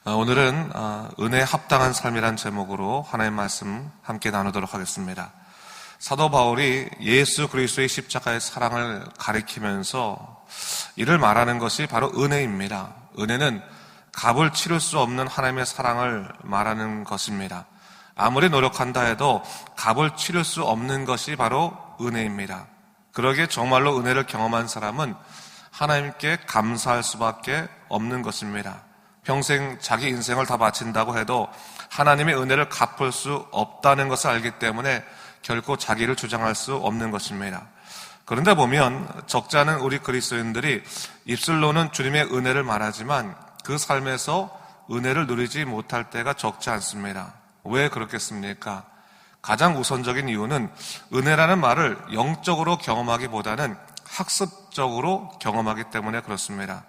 오늘은 은혜에 합당한 삶이란 제목으로 하나님의 말씀 함께 나누도록 하겠습니다. 사도 바울이 예수 그리스도의 십자가의 사랑을 가리키면서 이를 말하는 것이 바로 은혜입니다. 은혜는 값을 치를 수 없는 하나님의 사랑을 말하는 것입니다. 아무리 노력한다 해도 값을 치를 수 없는 것이 바로 은혜입니다. 그러기에 정말로 은혜를 경험한 사람은 하나님께 감사할 수밖에 없는 것입니다. 평생 자기 인생을 다 바친다고 해도 하나님의 은혜를 갚을 수 없다는 것을 알기 때문에 결코 자기를 주장할 수 없는 것입니다. 그런데 보면 적지 않은 우리 그리스도인들이 입술로는 주님의 은혜를 말하지만 그 삶에서 은혜를 누리지 못할 때가 적지 않습니다. 왜 그렇겠습니까? 가장 우선적인 이유는 은혜라는 말을 영적으로 경험하기보다는 학습적으로 경험하기 때문에 그렇습니다.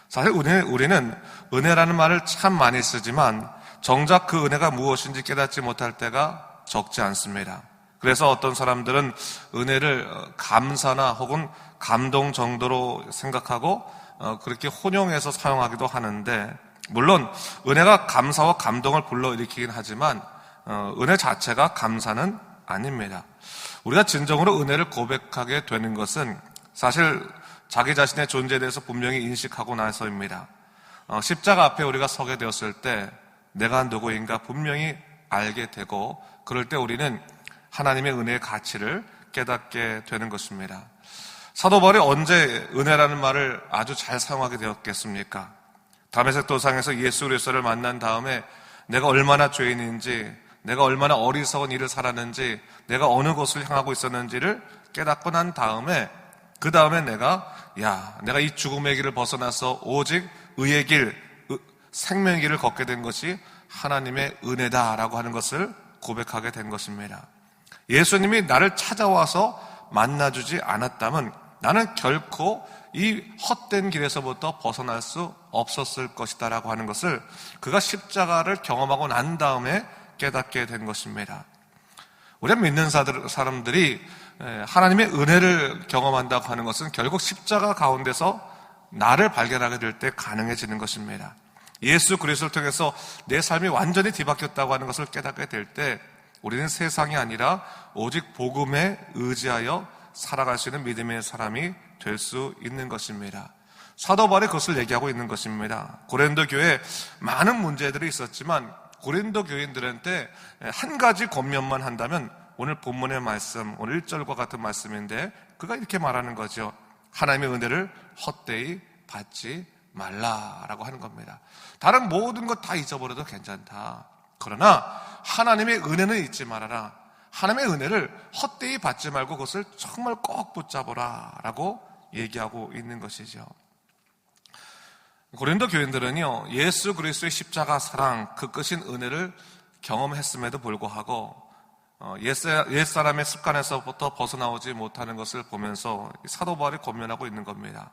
사실 우리는 은혜라는 말을 참 많이 쓰지만 정작 그 은혜가 무엇인지 깨닫지 못할 때가 적지 않습니다. 그래서 어떤 사람들은 은혜를 감사나 혹은 감동 정도로 생각하고 그렇게 혼용해서 사용하기도 하는데, 물론 은혜가 감사와 감동을 불러일으키긴 하지만 은혜 자체가 감사는 아닙니다. 우리가 진정으로 은혜를 고백하게 되는 것은 사실 자기 자신의 존재에 대해서 분명히 인식하고 나서입니다. 십자가 앞에 우리가 서게 되었을 때 내가 누구인가 분명히 알게 되고, 그럴 때 우리는 하나님의 은혜의 가치를 깨닫게 되는 것입니다. 사도 바울이 언제 은혜라는 말을 아주 잘 사용하게 되었겠습니까? 다메섹 도상에서 예수 그리스도를 만난 다음에 내가 얼마나 죄인인지, 내가 얼마나 어리석은 일을 살았는지, 내가 어느 곳을 향하고 있었는지를 깨닫고 난 다음에 그 다음에 내가 이 죽음의 길을 벗어나서 오직 의의 길, 생명의 길을 걷게 된 것이 하나님의 은혜다라고 하는 것을 고백하게 된 것입니다. 예수님이 나를 찾아와서 만나주지 않았다면 나는 결코 이 헛된 길에서부터 벗어날 수 없었을 것이다라고 하는 것을 그가 십자가를 경험하고 난 다음에 깨닫게 된 것입니다. 우리가 믿는 사람들이 하나님의 은혜를 경험한다고 하는 것은 결국 십자가 가운데서 나를 발견하게 될 때 가능해지는 것입니다. 예수 그리스도를 통해서 내 삶이 완전히 뒤바뀌었다고 하는 것을 깨닫게 될 때 우리는 세상이 아니라 오직 복음에 의지하여 살아갈 수 있는 믿음의 사람이 될 수 있는 것입니다. 사도 바울이 그것을 얘기하고 있는 것입니다. 고린도 교회에 많은 문제들이 있었지만 고린도 교인들한테 한 가지 권면만 한다면 오늘 본문의 말씀, 오늘 1절과 같은 말씀인데 그가 이렇게 말하는 거죠. 하나님의 은혜를 헛되이 받지 말라라고 하는 겁니다. 다른 모든 것 다 잊어버려도 괜찮다. 그러나 하나님의 은혜는 잊지 말아라. 하나님의 은혜를 헛되이 받지 말고 그것을 정말 꼭 붙잡아라 라고 얘기하고 있는 것이죠. 고린도 교인들은요, 예수 그리스도의 십자가 사랑, 그 끝인 은혜를 경험했음에도 불구하고 옛사람의 습관에서부터 벗어나오지 못하는 것을 보면서 사도 바울이 권면하고 있는 겁니다.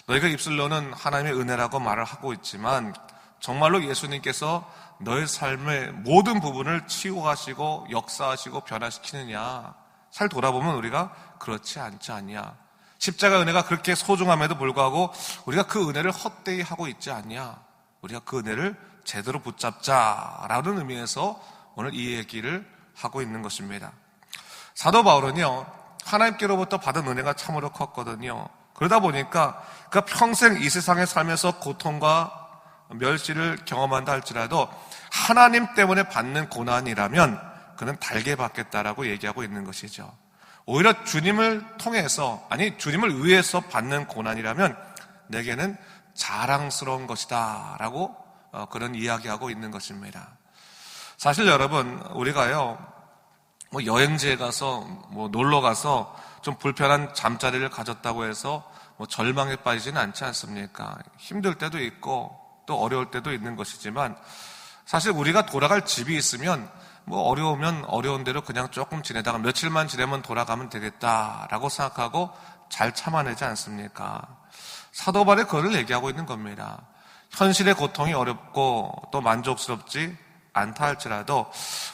너희가 입술로는 하나님의 은혜라고 말을 하고 있지만 정말로 예수님께서 너의 삶의 모든 부분을 치유하시고 역사하시고 변화시키느냐? 잘 돌아보면 우리가 그렇지 않지 않냐? 십자가 은혜가 그렇게 소중함에도 불구하고 우리가 그 은혜를 헛되이 하고 있지 않냐? 우리가 그 은혜를 제대로 붙잡자라는 의미에서 오늘 이 얘기를 하고 있는 것입니다. 사도 바울은요, 하나님께로부터 받은 은혜가 참으로 컸거든요. 그러다 보니까 그가 평생 이 세상에 살면서 고통과 멸시를 경험한다 할지라도 하나님 때문에 받는 고난이라면 그는 달게 받겠다라고 얘기하고 있는 것이죠. 오히려 주님을 통해서, 주님을 위해서 받는 고난이라면 내게는 자랑스러운 것이다 라고 그런 이야기하고 있는 것입니다. 사실 여러분, 우리가요, 여행지에 가서, 놀러 가서 좀 불편한 잠자리를 가졌다고 해서 절망에 빠지지는 않지 않습니까? 힘들 때도 있고 또 어려울 때도 있는 것이지만 사실 우리가 돌아갈 집이 있으면 어려우면 어려운 대로 그냥 조금 지내다가 며칠만 지내면 돌아가면 되겠다라고 생각하고 잘 참아내지 않습니까? 사도 바울이 그걸 얘기하고 있는 겁니다. 현실의 고통이 어렵고 또 만족스럽지 않다 할지라도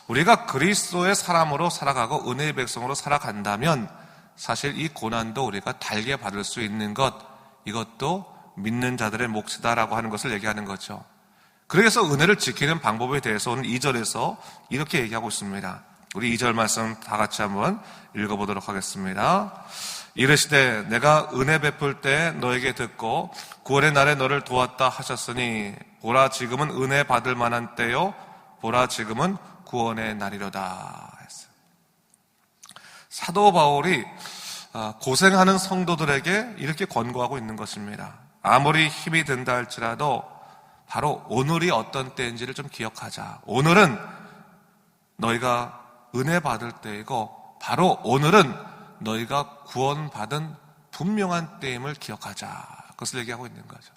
우리가 그리스도의 사람으로 살아가고 은혜의 백성으로 살아간다면 사실 이 고난도 우리가 달게 받을 수 있는 것, 이것도 믿는 자들의 몫이다라고 하는 것을 얘기하는 거죠. 그래서 은혜를 지키는 방법에 대해서 오늘 2절에서 이렇게 얘기하고 있습니다. 우리 2절 말씀 다 같이 한번 읽어보도록 하겠습니다. 이르시되 내가 은혜 베풀 때 너에게 듣고 구원의 날에 너를 도왔다 하셨으니 보라 지금은 은혜 받을 만한 때요 보라 지금은 구원의 날이로다 했어요. 사도 바울이 고생하는 성도들에게 이렇게 권고하고 있는 것입니다. 아무리 힘이 든다 할지라도 바로 오늘이 어떤 때인지를 좀 기억하자. 오늘은 너희가 은혜 받을 때이고 바로 오늘은 너희가 구원받은 분명한 때임을 기억하자. 그것을 얘기하고 있는 거죠.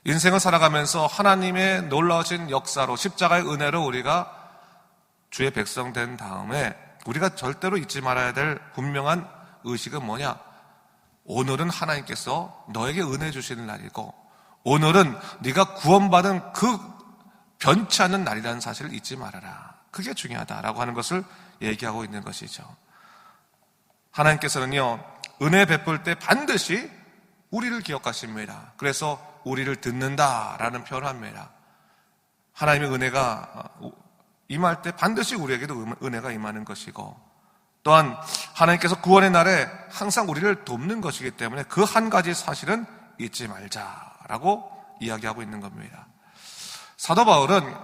인생을 살아가면서 하나님의 놀라우신 역사로 십자가의 은혜로 우리가 주의 백성 된 다음에 우리가 절대로 잊지 말아야 될 분명한 의식은 뭐냐? 오늘은 하나님께서 너에게 은혜 주시는 날이고 오늘은 네가 구원받은 그 변치 않는 날이라는 사실을 잊지 말아라. 그게 중요하다라고 하는 것을 얘기하고 있는 것이죠. 하나님께서는요, 은혜 베풀 때 반드시 우리를 기억하십니다. 그래서 우리를 듣는다라는 표현을 합니다. 하나님의 은혜가 임할 때 반드시 우리에게도 은혜가 임하는 것이고 또한 하나님께서 구원의 날에 항상 우리를 돕는 것이기 때문에 그 한 가지 사실은 잊지 말자라고 이야기하고 있는 겁니다. 사도 바울은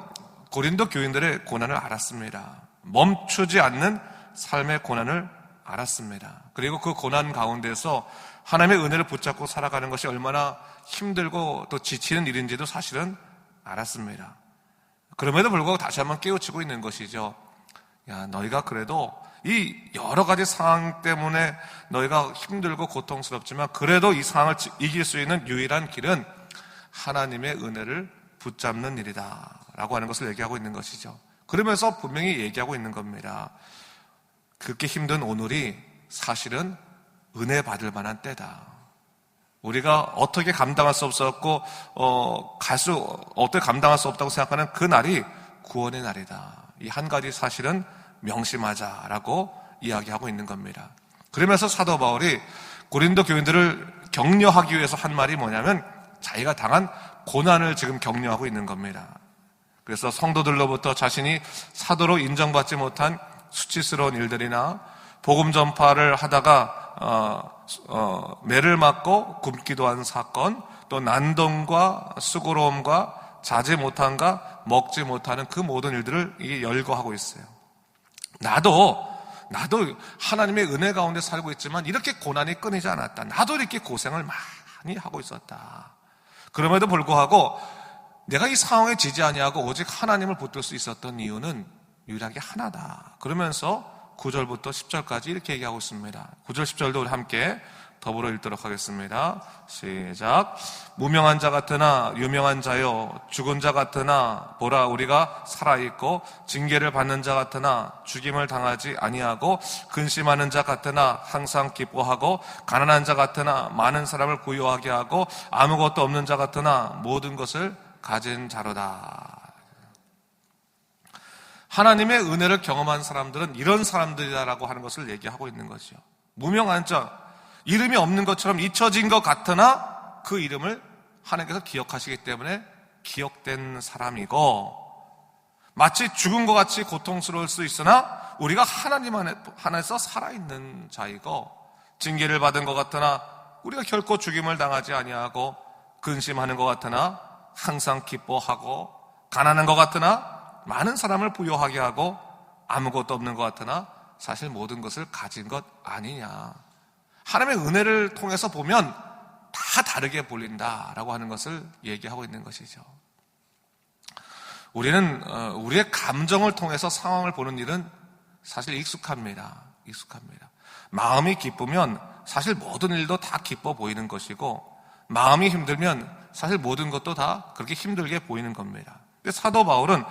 고린도 교인들의 고난을 알았습니다. 멈추지 않는 삶의 고난을 알았습니다. 그리고 그 고난 가운데서 하나님의 은혜를 붙잡고 살아가는 것이 얼마나 힘들고 또 지치는 일인지도 사실은 알았습니다. 그럼에도 불구하고 다시 한번 깨우치고 있는 것이죠. 야, 너희가 그래도 이 여러 가지 상황 때문에 너희가 힘들고 고통스럽지만 그래도 이 상황을 이길 수 있는 유일한 길은 하나님의 은혜를 붙잡는 일이다 라고 하는 것을 얘기하고 있는 것이죠. 그러면서 분명히 얘기하고 있는 겁니다. 그렇게 힘든 오늘이 사실은 은혜 받을 만한 때다. 우리가 어떻게 감당할 수 없었고 어떻게 감당할 수 없다고 생각하는 그 날이 구원의 날이다. 이 한 가지 사실은 명심하자라고 이야기하고 있는 겁니다. 그러면서 사도 바울이 고린도 교인들을 격려하기 위해서 한 말이 뭐냐면 자기가 당한 고난을 지금 격려하고 있는 겁니다. 그래서 성도들로부터 자신이 사도로 인정받지 못한 수치스러운 일들이나 복음 전파를 하다가 매를 맞고 굶기도 한 사건, 또 난동과 수고로움과 자지 못함과 먹지 못하는 그 모든 일들을 열거하고 있어요. 나도 하나님의 은혜 가운데 살고 있지만 이렇게 고난이 끊이지 않았다. 나도 이렇게 고생을 많이 하고 있었다. 그럼에도 불구하고 내가 이 상황에 지지 아니하고 오직 하나님을 붙들 수 있었던 이유는 유일하게 하나다. 그러면서 9절부터 10절까지 이렇게 얘기하고 있습니다. 9절 10절도 우리 함께 더불어 읽도록 하겠습니다. 시작. 무명한 자 같으나 유명한 자요 죽은 자 같으나 보라 우리가 살아있고 징계를 받는 자 같으나 죽임을 당하지 아니하고 근심하는 자 같으나 항상 기뻐하고 가난한 자 같으나 많은 사람을 부유하게 하고 아무것도 없는 자 같으나 모든 것을 가진 자로다. 하나님의 은혜를 경험한 사람들은 이런 사람들이다라고 하는 것을 얘기하고 있는 거죠. 무명한 자, 이름이 없는 것처럼 잊혀진 것 같으나 그 이름을 하나님께서 기억하시기 때문에 기억된 사람이고, 마치 죽은 것 같이 고통스러울 수 있으나 우리가 하나님 안에서 살아있는 자이고, 징계를 받은 것 같으나 우리가 결코 죽임을 당하지 아니하고, 근심하는 것 같으나 항상 기뻐하고, 가난한 것 같으나 많은 사람을 부유하게 하고, 아무것도 없는 것 같으나 사실 모든 것을 가진 것 아니냐. 하나님의 은혜를 통해서 보면 다 다르게 보인다라고 하는 것을 얘기하고 있는 것이죠. 우리는 우리의 감정을 통해서 상황을 보는 일은 사실 익숙합니다. 마음이 기쁘면 사실 모든 일도 다 기뻐 보이는 것이고, 마음이 힘들면 사실 모든 것도 다 그렇게 힘들게 보이는 겁니다. 근데 사도 바울은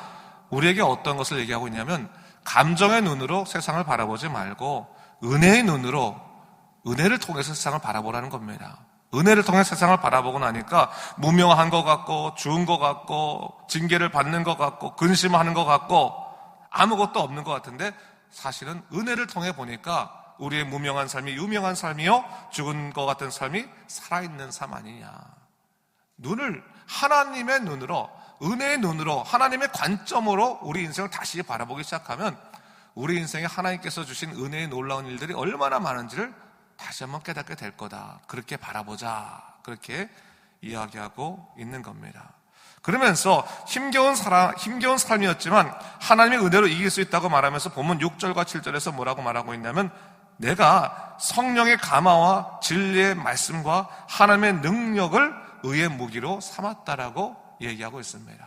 우리에게 어떤 것을 얘기하고 있냐면, 감정의 눈으로 세상을 바라보지 말고 은혜의 눈으로, 은혜를 통해서 세상을 바라보라는 겁니다. 은혜를 통해 세상을 바라보고 나니까 무명한 것 같고 죽은 것 같고 징계를 받는 것 같고 근심하는 것 같고 아무것도 없는 것 같은데, 사실은 은혜를 통해 보니까 우리의 무명한 삶이 유명한 삶이요 죽은 것 같은 삶이 살아있는 삶 아니냐. 하나님의 눈으로 은혜의 눈으로, 하나님의 관점으로 우리 인생을 다시 바라보기 시작하면 우리 인생에 하나님께서 주신 은혜의 놀라운 일들이 얼마나 많은지를 다시 한번 깨닫게 될 거다. 그렇게 바라보자. 그렇게 이야기하고 있는 겁니다. 그러면서 힘겨운 삶이었지만 하나님의 은혜로 이길 수 있다고 말하면서 본문 6절과 7절에서 뭐라고 말하고 있냐면, 내가 성령의 감화와 진리의 말씀과 하나님의 능력을 의의 무기로 삼았다라고 얘기하고 있습니다.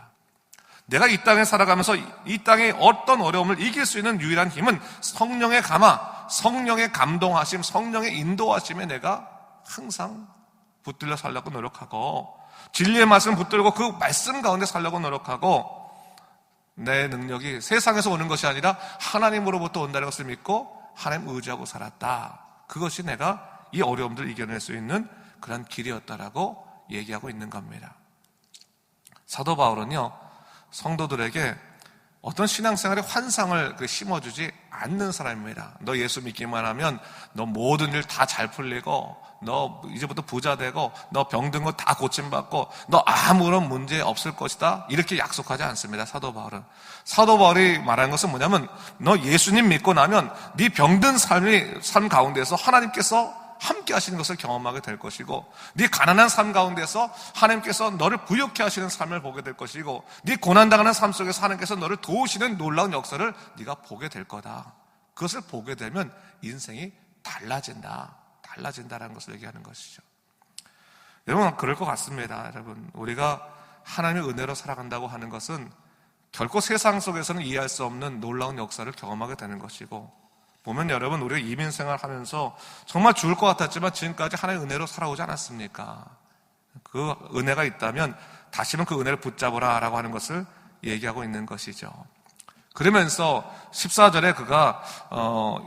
내가 이 땅에 살아가면서 이 땅의 어떤 어려움을 이길 수 있는 유일한 힘은 성령의 감화, 성령의 감동하심, 성령의 인도하심에 내가 항상 붙들려 살려고 노력하고, 진리의 말씀 붙들고 그 말씀 가운데 살려고 노력하고, 내 능력이 세상에서 오는 것이 아니라 하나님으로부터 온다는 것을 믿고 하나님 의지하고 살았다. 그것이 내가 이 어려움들을 이겨낼 수 있는 그런 길이었다라고 얘기하고 있는 겁니다. 사도 바울은요, 성도들에게 어떤 신앙생활의 환상을 심어주지 않는 사람입니다. 너 예수 믿기만 하면 너 모든 일 다 잘 풀리고, 너 이제부터 부자 되고, 너 병든 거 다 고침받고, 너 아무런 문제 없을 것이다, 이렇게 약속하지 않습니다. 사도 바울은. 사도 바울이 말하는 것은 뭐냐면, 너 예수님 믿고 나면 네 병든 삶 가운데서 하나님께서 함께 하시는 것을 경험하게 될 것이고, 네 가난한 삶 가운데서 하나님께서 너를 부유케 하시는 삶을 보게 될 것이고, 네 고난당하는 삶 속에서 하나님께서 너를 도우시는 놀라운 역사를 네가 보게 될 거다. 그것을 보게 되면 인생이 달라진다라는 것을 얘기하는 것이죠. 여러분, 그럴 것 같습니다. 여러분, 우리가 하나님의 은혜로 살아간다고 하는 것은 결코 세상 속에서는 이해할 수 없는 놀라운 역사를 경험하게 되는 것이고, 보면 여러분, 우리가 이민 생활하면서 정말 죽을 것 같았지만 지금까지 하나님의 은혜로 살아오지 않았습니까? 그 은혜가 있다면 다시는 그 은혜를 붙잡으라 라고 하는 것을 얘기하고 있는 것이죠. 그러면서 14절에 그가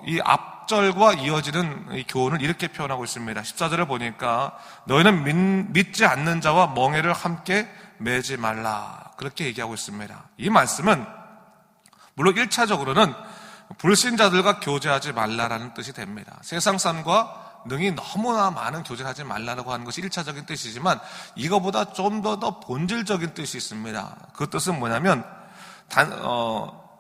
이 앞절과 이어지는 이 교훈을 이렇게 표현하고 있습니다. 14절을 보니까, 너희는 믿지 않는 자와 멍에를 함께 매지 말라, 그렇게 얘기하고 있습니다. 이 말씀은 물론 1차적으로는 불신자들과 교제하지 말라라는 뜻이 됩니다. 세상 사람과 능히 너무나 많은 교제를 하지 말라고 하는 것이 1차적인 뜻이지만, 이거보다 좀 더 본질적인 뜻이 있습니다. 그 뜻은 뭐냐면,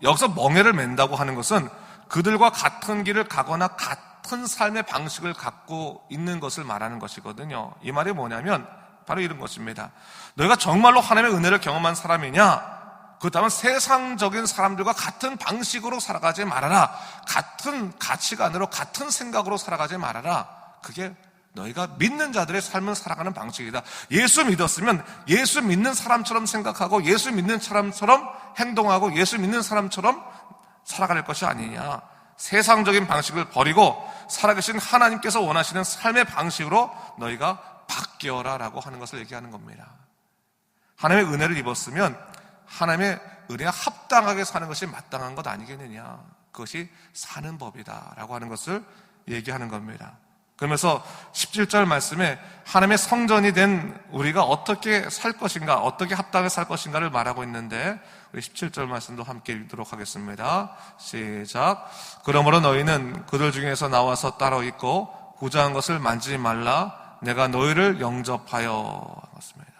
여기서 멍에를 맨다고 하는 것은 그들과 같은 길을 가거나 같은 삶의 방식을 갖고 있는 것을 말하는 것이거든요. 이 말이 뭐냐면 바로 이런 것입니다. 너희가 정말로 하나님의 은혜를 경험한 사람이냐? 그렇다면 세상적인 사람들과 같은 방식으로 살아가지 말아라. 같은 가치관으로, 같은 생각으로 살아가지 말아라. 그게 너희가 믿는 자들의 삶을 살아가는 방식이다. 예수 믿었으면 예수 믿는 사람처럼 생각하고, 예수 믿는 사람처럼 행동하고, 예수 믿는 사람처럼 살아갈 것이 아니냐. 세상적인 방식을 버리고 살아계신 하나님께서 원하시는 삶의 방식으로 너희가 바뀌어라 라고 하는 것을 얘기하는 겁니다. 하나님의 은혜를 입었으면 하나님의 은혜에 합당하게 사는 것이 마땅한 것 아니겠느냐. 그것이 사는 법이다 라고 하는 것을 얘기하는 겁니다. 그러면서 17절 말씀에 하나님의 성전이 된 우리가 어떻게 살 것인가, 어떻게 합당하게 살 것인가를 말하고 있는데, 우리 17절 말씀도 함께 읽도록 하겠습니다. 시작. 그러므로 너희는 그들 중에서 나와서 따로 있고 부자한 것을 만지지 말라. 내가 너희를 영접하여. 맞습니다.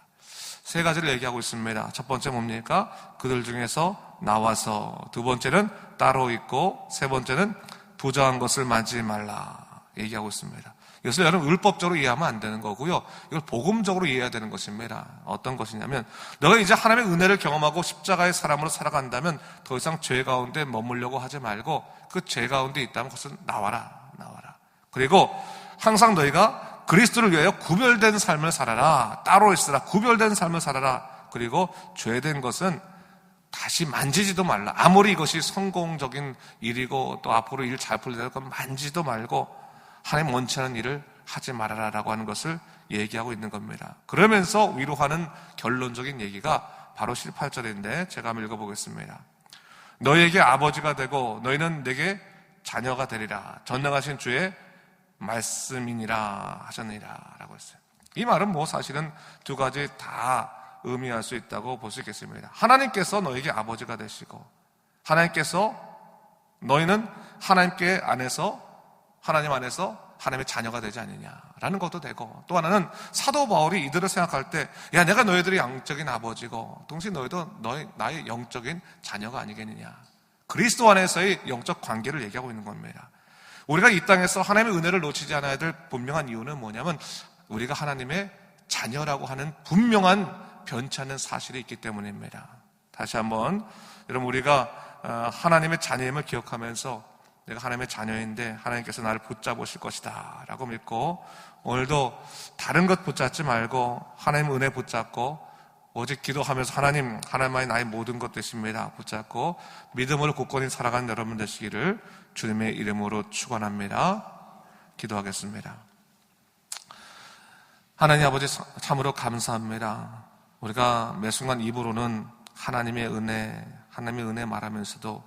세 가지를 얘기하고 있습니다. 첫 번째 뭡니까? 그들 중에서 나와서. 두 번째는 따로 있고, 세 번째는 부자한 것을 만지지 말라 얘기하고 있습니다. 이것을 여러분 율법적으로 이해하면 안 되는 거고요. 이걸 복음적으로 이해해야 되는 것입니다. 어떤 것이냐면, 너가 이제 하나님의 은혜를 경험하고 십자가의 사람으로 살아간다면 더 이상 죄 가운데 머물려고 하지 말고, 그 죄 가운데 있다면 그것은 나와라. 그리고 항상 너희가 그리스도를 위하여 구별된 삶을 살아라. 따로 있으라. 구별된 삶을 살아라. 그리고 죄된 것은 다시 만지지도 말라. 아무리 이것이 성공적인 일이고 또 앞으로 일 잘 풀리다 건 만지지도 말고 하나님 원치 않은 일을 하지 말아라라고 하는 것을 얘기하고 있는 겁니다. 그러면서 위로하는 결론적인 얘기가 바로 18절인데 제가 한번 읽어보겠습니다. 너희에게 아버지가 되고 너희는 내게 자녀가 되리라. 전능하신 주의 말씀이니라 하셨느니라 라고 했어요. 이 말은 사실은 두 가지 다 의미할 수 있다고 볼 수 있겠습니다. 하나님께서 너에게 아버지가 되시고, 하나님께서 너희는 하나님 안에서 하나님의 자녀가 되지 않느냐라는 것도 되고, 또 하나는 사도 바울이 이들을 생각할 때, 야, 내가 너희들의 영적인 아버지고 동시에 너희도 나의 영적인 자녀가 아니겠느냐, 그리스도 안에서의 영적 관계를 얘기하고 있는 겁니다. 우리가 이 땅에서 하나님의 은혜를 놓치지 않아야 될 분명한 이유는 뭐냐면, 우리가 하나님의 자녀라고 하는 분명한 변치 않는 사실이 있기 때문입니다. 다시 한번 여러분, 우리가 하나님의 자녀임을 기억하면서 내가 하나님의 자녀인데 하나님께서 나를 붙잡으실 것이다 라고 믿고, 오늘도 다른 것 붙잡지 말고 하나님의 은혜 붙잡고, 오직 기도하면서 하나님만이 나의 모든 것 되십니다 붙잡고 믿음으로 굳건히 살아가는 여러분 되시기를 주님의 이름으로 축원합니다. 기도하겠습니다. 하나님 아버지, 참으로 감사합니다. 우리가 매 순간 입으로는 하나님의 은혜 말하면서도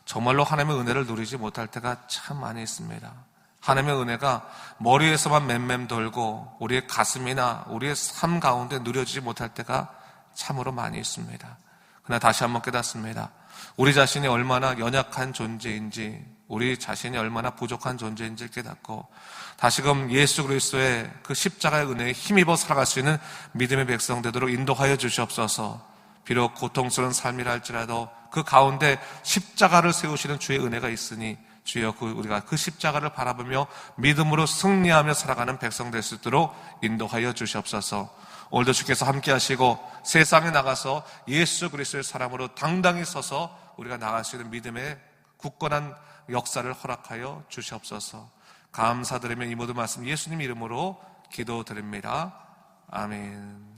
정말로 하나님의 은혜를 누리지 못할 때가 참 많이 있습니다. 하나님의 은혜가 머리에서만 맴맴 돌고 우리의 가슴이나 우리의 삶 가운데 누려지지 못할 때가 참으로 많이 있습니다. 그러나 다시 한번 깨닫습니다. 우리 자신이 얼마나 연약한 존재인지, 우리 자신이 얼마나 부족한 존재인지를 깨닫고 다시금 예수 그리스도의 그 십자가의 은혜에 힘입어 살아갈 수 있는 믿음의 백성 되도록 인도하여 주시옵소서. 비록 고통스러운 삶이라 할지라도 그 가운데 십자가를 세우시는 주의 은혜가 있으니 주여, 우리가 그 십자가를 바라보며 믿음으로 승리하며 살아가는 백성 될 수 있도록 인도하여 주시옵소서. 오늘도 주께서 함께 하시고 세상에 나가서 예수 그리스도의 사람으로 당당히 서서 우리가 나갈 수 있는 믿음의 굳건한 역사를 허락하여 주시옵소서. 감사드리며 이 모든 말씀 예수님 이름으로 기도드립니다. 아멘.